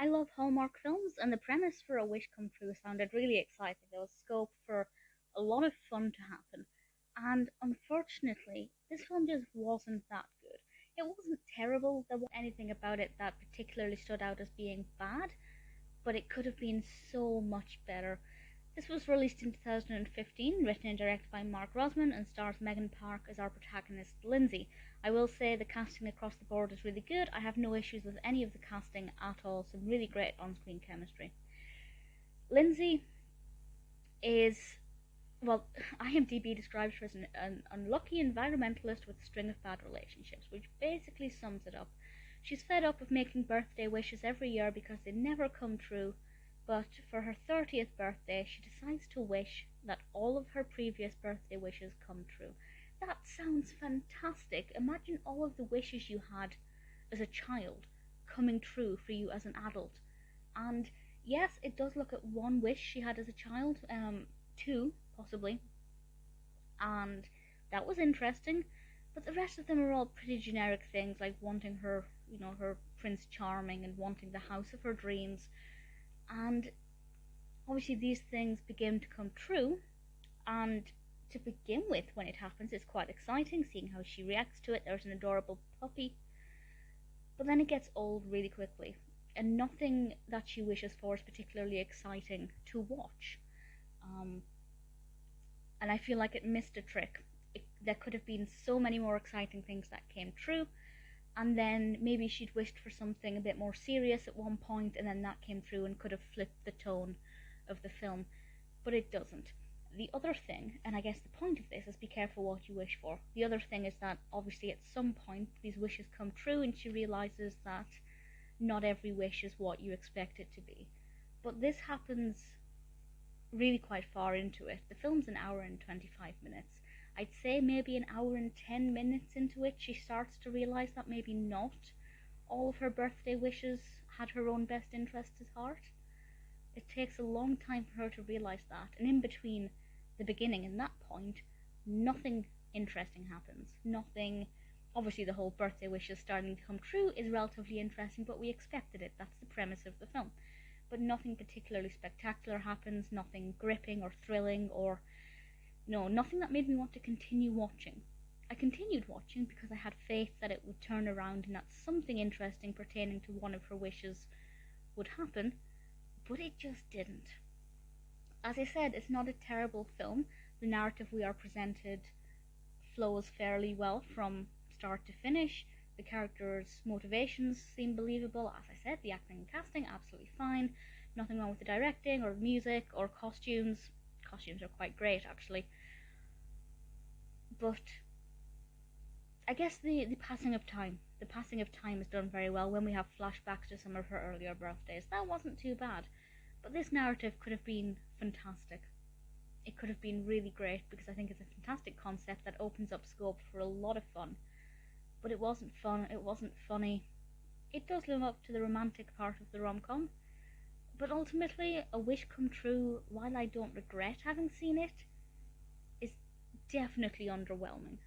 I love Hallmark films, and the premise for A Wish Come True sounded really exciting. There was scope for a lot of fun to happen, and unfortunately, this film just wasn't that good. It wasn't terrible, there wasn't anything about it that particularly stood out as being bad, but it could have been so much better. This was released in 2015, written and directed by Mark Rosman, and stars Megan Park as our protagonist, Lindsay. I will say the casting across the board is really good. I have no issues with any of the casting at all. Some really great on-screen chemistry. Lindsay is, well, IMDb describes her as an unlucky environmentalist with a string of bad relationships, which basically sums it up. She's fed up of making birthday wishes every year because they never come true, but for her 30th birthday, she decides to wish that all of her previous birthday wishes come true. That sounds fantastic. Imagine all of the wishes you had as a child coming true for you as an adult. And yes, it does look at one wish she had as a child, two possibly, and that was interesting. But the rest of them are all pretty generic things, like wanting her, her Prince Charming and wanting the house of her dreams. And obviously these things begin to come true, and to begin with, when it happens, it's quite exciting seeing how she reacts to it. There's an adorable puppy, but then it gets old really quickly, and nothing that she wishes for is particularly exciting to watch. And I feel like it missed a trick. There could have been so many more exciting things that came true, and then maybe she'd wished for something a bit more serious at one point, and then that came through and could have flipped the tone of the film, but it doesn't. The other thing, and I guess the point of this is be careful what you wish for. The other thing is that obviously at some point these wishes come true and she realizes that not every wish is what you expect it to be. But this happens really quite far into it. The film's an hour and 25 minutes. I'd say maybe an hour and 10 minutes into it, she starts to realize that maybe not all of her birthday wishes had her own best interests at heart. It takes a long time for her to realize that, and in between the beginning and that point, nothing interesting happens. Nothing. Obviously, the whole birthday wishes starting to come true is relatively interesting, but we expected it. That's the premise of the film. But nothing particularly spectacular happens, nothing gripping or thrilling, or nothing that made me want to continue watching. I continued watching because I had faith that it would turn around and that something interesting pertaining to one of her wishes would happen, but it just didn't. As I said, it's not a terrible film. The narrative we are presented flows fairly well from start to finish. The characters' motivations seem believable. As I said, the acting and casting, absolutely fine. Nothing wrong with the directing or music or costumes. Costumes are quite great, actually. But I guess the passing of time. The passing of time is done very well when we have flashbacks to some of her earlier birthdays. That wasn't too bad. But this narrative could have been fantastic. It could have been really great because I think it's a fantastic concept that opens up scope for a lot of fun. But it wasn't fun, it wasn't funny. It does live up to the romantic part of the rom-com. But ultimately, A Wish Come True, while I don't regret having seen it, is definitely underwhelming.